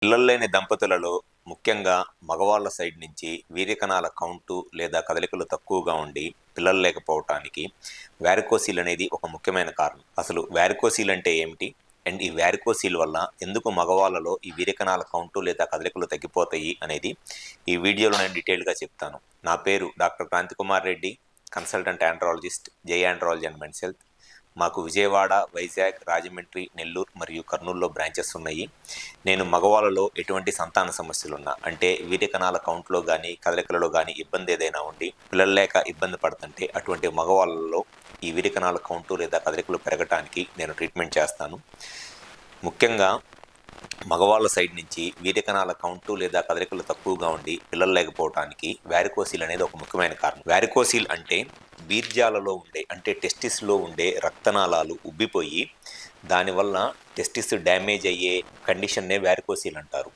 పిల్లలు లేని దంపతులలో ముఖ్యంగా మగవాళ్ళ సైడ్ నుంచి వీర్యకణాల కౌంటు లేదా కదలికలు తక్కువగా ఉండి పిల్లలు లేకపోవటానికి వ్యారికోసీల్ అనేది ఒక ముఖ్యమైన కారణం. అసలు వ్యారికోసీల్ అంటే ఏమిటి? అండ్ ఈ వ్యారికోసీల్ వల్ల ఎందుకు మగవాళ్ళలో ఈ వీర్యకణాల కౌంటు లేదా కదలికలు తగ్గిపోతాయి అనేది ఈ వీడియోలో నేను డీటెయిల్గా చెప్తాను. నా పేరు doctor Kranthi Kumar Reddy, consultant andrologist, జై ఆండ్రాలజీ అండ్ మెన్స్ హెల్త్. మాకు విజయవాడ, వైజాగ్, రాజమండ్రి, నెల్లూరు మరియు కర్నూలులో బ్రాంచెస్ ఉన్నాయి. నేను మగవాళ్ళలో ఎటువంటి సంతాన సమస్యలున్నా, అంటే వీర్యకణాల కౌంట్లో కానీ కదలికలలో కానీ ఇబ్బంది ఏదైనా ఉండి పిల్లలు లేక ఇబ్బంది పడుతుంటే అటువంటి మగవాళ్ళలో ఈ వీర్యకణాల కౌంటు లేదా కదలికలు పెరగటానికి నేను ట్రీట్మెంట్ చేస్తాను. ముఖ్యంగా మగవాళ్ళ సైడ్ నుంచి వీర్యకణాల కౌంటు లేదా కదలికలు తక్కువగా ఉండి పిల్లలు లేకపోవడానికి వ్యారికోసీల్ అనేది ఒక ముఖ్యమైన కారణం. వ్యారికోసీల్ అంటే బీర్జాలలో ఉండే, అంటే టెస్టిస్లో ఉండే రక్తనాళాలు ఉబ్బిపోయి దానివల్ల టెస్టిస్ డ్యామేజ్ అయ్యే కండిషన్నే వ్యారికోసీల్ అంటారు.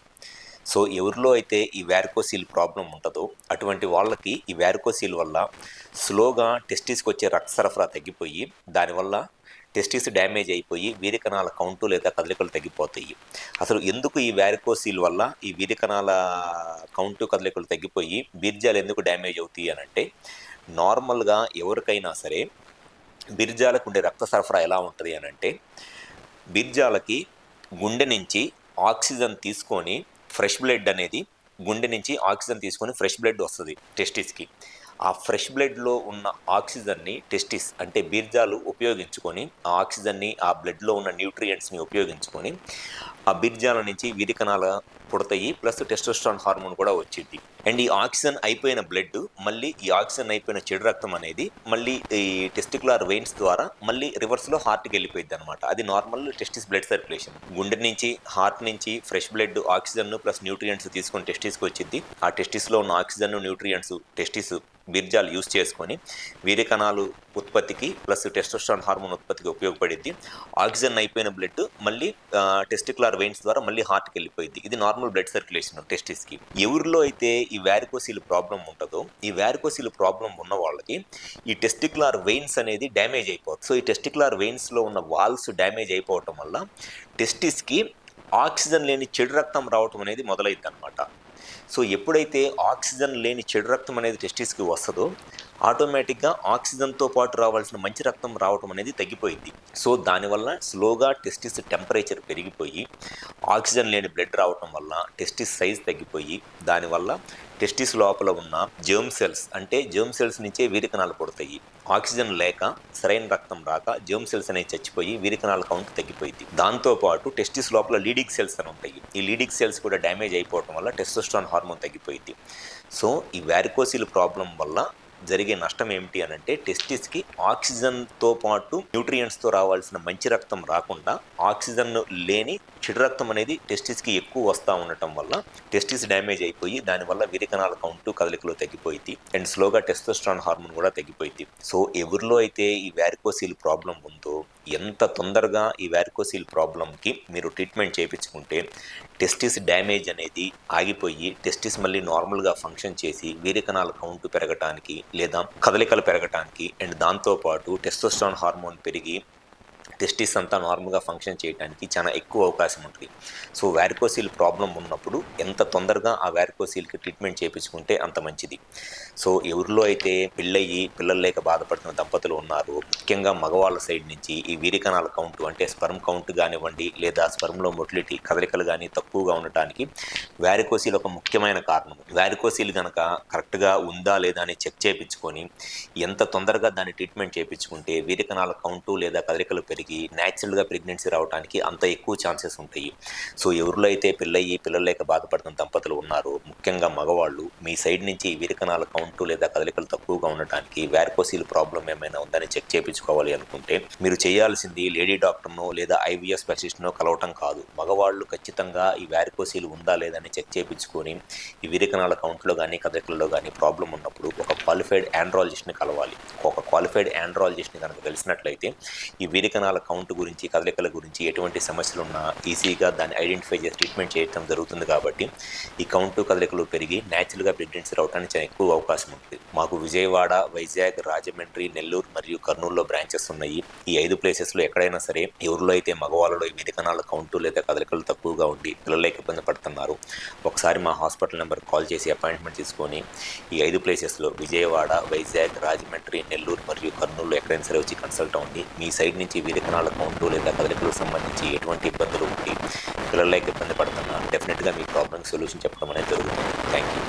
సో ఎవరిలో అయితే ఈ వ్యారికోసీల్ ప్రాబ్లం ఉంటుందో అటువంటి వాళ్ళకి ఈ వ్యారికోసీల్ వల్ల స్లోగా టెస్టిస్కి వచ్చే రక్త సరఫరా తగ్గిపోయి దానివల్ల టెస్టిస్ డ్యామేజ్ అయిపోయి వీర్యకణాల కౌంటు లేదా కదలికలు తగ్గిపోతాయి. అసలు ఎందుకు ఈ వ్యారికోసీల్ వల్ల ఈ వీర్యకణాల కౌంటు కదలికలు తగ్గిపోయి బీర్జాలు ఎందుకు డ్యామేజ్ అవుతాయి అని అంటే, నార్మల్గా ఎవరికైనా సరే బీర్జాలకు ఉండే రక్త సరఫరా ఎలా ఉంటుంది అని అంటే, బీర్జాలకి గుండె నుంచి ఆక్సిజన్ తీసుకొని ఫ్రెష్ బ్లడ్ అనేది గుండె నుంచి ఆక్సిజన్ తీసుకొని ఫ్రెష్ బ్లడ్ వస్తుంది టెస్టిస్కి. ఆ ఫ్రెష్ బ్లడ్లో ఉన్న ఆక్సిజన్ని టెస్టిస్ అంటే బీర్జాలు ఉపయోగించుకొని ఆ ఆక్సిజన్ని ఆ బ్లడ్లో ఉన్న న్యూట్రియంట్స్ని ఉపయోగించుకొని ఆ బీర్జాల నుంచి వీర్యకణాల పుడతాయి, ప్లస్ టెస్టోస్టెరాన్ హార్మోన్ కూడా వచ్చింది. అండ్ ఈ ఆక్సిజన్ అయిపోయిన బ్లడ్ మళ్ళీ ఈ ఆక్సిజన్ అయిపోయిన చెడు రక్తం అనేది మళ్ళీ ఈ టెస్టికులర్ వెయిన్స్ ద్వారా మళ్ళీ రివర్స్లో హార్ట్కి వెళ్ళిపోయింది అనమాట. అది నార్మల్ టెస్టిస్ బ్లడ్ సర్క్యులేషన్. గుండె నుంచి హార్ట్ నుంచి fresh blood oxygen plus nutrients తీసుకొని టెస్టిస్కి వచ్చింది. ఆ టెస్టిస్లో ఉన్న ఆక్సిజన్ న్యూట్రియంట్స్ టెస్టిస్ బీర్జాలు యూజ్ చేసుకొని వీర్యకణాలు ఉత్పత్తికి ప్లస్ టెస్టోస్టెరాన్ హార్మోన్ ఉత్పత్తికి ఉపయోగపడింది. ఆక్సిజన్ అయిపోయిన బ్లడ్ మళ్ళీ టెస్టికులర్ వెయిన్స్ ద్వారా మళ్ళీ హార్ట్కి వెళ్ళిపోయింది. ఇది నార్మల్ బ్లడ్ సర్క్యులేషన్ టెస్టిస్కి. ఎవరిలో అయితే ఈ వ్యారికోసీల్ ప్రాబ్లం ఉంటుందో ఈ వ్యారికోసీల్ ప్రాబ్లం ఉన్న వాళ్ళకి ఈ టెస్టికులర్ వెయిన్స్ అనేది డ్యామేజ్ అయిపోతుంది. సో ఈ టెస్టికులర్ వెయిన్స్లో ఉన్న వాల్స్ డ్యామేజ్ అయిపోవటం వల్ల టెస్టిస్కి ఆక్సిజన్ లేని చెడు రక్తం రావటం అనేది మొదలైంది అనమాట. సో ఎప్పుడైతే ఆక్సిజన్ లేని చెడు రక్తం అనేది టెస్టిస్కి వస్తుందో ఆటోమేటిక్గా ఆక్సిజన్తో పాటు రావాల్సిన మంచి రక్తం రావటం అనేది తగ్గిపోయింది. సో దానివల్ల స్లోగా టెస్టిస్ టెంపరేచర్ పెరిగిపోయి ఆక్సిజన్ లేని బ్లడ్ రావటం వల్ల టెస్టిస్ సైజ్ తగ్గిపోయి దానివల్ల టెస్టిస్ లోపల ఉన్న జర్మ్ సెల్స్, అంటే జర్మ్ సెల్స్ నుంచే వీర్యకణాలు పుడతాయి. ఆక్సిజన్ లేక సరైన రక్తం రాక జర్మ్ సెల్స్ అనేవి చచ్చిపోయి వీర్యకణాల కౌంట్ తగ్గిపోయింది. దాంతోపాటు టెస్టిస్ లోపల లీడింగ్ సెల్స్ అని ఉంటాయి. ఈ లీడింగ్ సెల్స్ కూడా డ్యామేజ్ అయిపోవటం వల్ల టెస్టోస్టెరాన్ హార్మోన్ తగ్గిపోయింది. సో ఈ వ్యారికోసీల్ ప్రాబ్లం వల్ల జరిగే నష్టం ఏమిటి అని అంటే, టెస్టిస్కి ఆక్సిజన్తో పాటు న్యూట్రియంట్స్తో రావాల్సిన మంచి రక్తం రాకుండా ఆక్సిజన్ లేని చెడు రక్తం అనేది టెస్టిస్కి ఎక్కువ వస్తూ ఉండటం వల్ల టెస్టిస్ డ్యామేజ్ అయిపోయి దానివల్ల వీర్యకణాల కౌంటు కదలికలు తగ్గిపోయింది అండ్ స్లోగా టెస్టోస్టెరాన్ హార్మోన్ కూడా తగ్గిపోయింది. సో ఎవరిలో అయితే ఈ వ్యారికోసీల్ ప్రాబ్లం ఉందో ఎంత తొందరగా ఈ వ్యారికోసీల్ ప్రాబ్లంకి మీరు ట్రీట్మెంట్ చేయించుకుంటే టెస్టిస్ డ్యామేజ్ అనేది ఆగిపోయి టెస్టిస్ మళ్ళీ నార్మల్గా ఫంక్షన్ చేసి వీర్యకణాల కౌంటు పెరగటానికి లేదా కదలికలు పెరగటానికి అండ్ దాంతోపాటు టెస్టోస్టెరాన్ హార్మోన్ పెరిగి టెస్టిస్ అంతా నార్మల్గా ఫంక్షన్ చేయడానికి చాలా ఎక్కువ అవకాశం ఉంటుంది. సో వ్యారికోసీల్ ప్రాబ్లం ఉన్నప్పుడు ఎంత తొందరగా ఆ వ్యారికోసీల్కి ట్రీట్మెంట్ చేయించుకుంటే అంత మంచిది. సో ఎవరిలో అయితే పెళ్ళయ్యి పిల్లలు లేక బాధపడుతున్న దంపతులు ఉన్నారో ముఖ్యంగా మగవాళ్ళ సైడ్ నుంచి ఈ వీర్యకణాల కౌంటు అంటే స్పర్మ్ కౌంట్ కానివ్వండి లేదా స్పర్మ్లో మొటిలిటీ కదలికలు కానీ తక్కువగా ఉండటానికి వ్యారికోసీల్ ఒక ముఖ్యమైన కారణం. వ్యారికోసీల్ కనుక కరెక్ట్గా ఉందా లేదా అని చెక్ చేయించుకొని ఎంత తొందరగా దాన్ని ట్రీట్మెంట్ చేయించుకుంటే వీర్యకణాల కౌంటు లేదా కదలికలు పెరిగి న్యాచురల్గా ప్రెగ్నెన్సీ రావడానికి అంత ఎక్కువ ఛాన్సెస్ ఉంటాయి. సో ఎవరిలో అయితే పెళ్ళయ్యి పిల్లలు లేక బాధపడుతున్న దంపతులు ఉన్నారో ముఖ్యంగా మగవాళ్ళు మీ సైడ్ నుంచి వీర్యకణాల కౌంటు లేదా కదలికలు తక్కువగా ఉండటానికి వ్యారికోసీల్ ప్రాబ్లం ఏమైనా ఉందని చెక్ చేయించుకోవాలి అనుకుంటే మీరు చేయాల్సింది లేడీ డాక్టర్నో లేదా ఐవీఎఫ్ స్పెషలిస్ట్నో కలవటం కాదు. మగవాళ్ళు ఖచ్చితంగా ఈ వ్యారికోసీల్ ఉందా లేదని చెక్ చేయించుకొని ఈ వీర్యకణాల కౌంట్లో కానీ కదలికల్లో కానీ ప్రాబ్లం ఉన్నప్పుడు ఒక క్వాలిఫైడ్ ఆండ్రాలజిస్ట్ని కలవాలి. ఒక క్వాలిఫైడ్ ఆండ్రాలజిస్ట్ని కనుక కలిసినట్లయితే ఈ వీర్యకణాల కణాల కౌంట్ గురించి, కదలికల గురించి ఎటువంటి సమస్యలున్నా ఈజీగా దాన్ని ఐడెంటిఫై చేసి ట్రీట్మెంట్ చేయడం జరుగుతుంది కాబట్టి ఈ కౌంటు, కదలికలు పెరిగి న్యాచురల్‌గా ప్రెగ్నెన్సీ రావడానికి చాలా ఎక్కువ అవకాశం ఉంటుంది. మాకు విజయవాడ, వైజాగ్, రాజమండ్రి, నెల్లూరు మరియు కర్నూలులో బ్రాంచెస్ ఉన్నాయి. ఈ 5 ప్లేసెస్‌లో ఎక్కడైనా సరే ఎవరిలో అయితే మగవాళ్ళలో ఈ వీర్య కణాల కౌంటు లేదా కదలికలు తక్కువగా ఉండి పిల్లలేక ఇబ్బంది పడుతున్నారు, ఒకసారి మా హాస్పిటల్ నెంబర్‌కి కాల్ చేసి అపాయింట్మెంట్ తీసుకొని ఈ 5 ప్లేసెస్‌లో విజయవాడ, వైజాగ్, రాజమండ్రి, నెల్లూరు మరియు కర్నూలులో ఎక్కడైనా సరే వచ్చి కన్సల్ట్ అవ్వండి. మీ సైడ్ నుంచి వీర్య కణాల కౌంటు లేదా కదలికలకు సంబంధించి ఎటువంటి ఇబ్బందులు ఉండి పిల్లలేక ఇబ్బంది పడుతున్నా డెఫినెట్‌గా మీ ప్రాబ్లమ్‌కి సొల్యూషన్ చెప్పడం అనేది జరుగుతుంది. Thank you.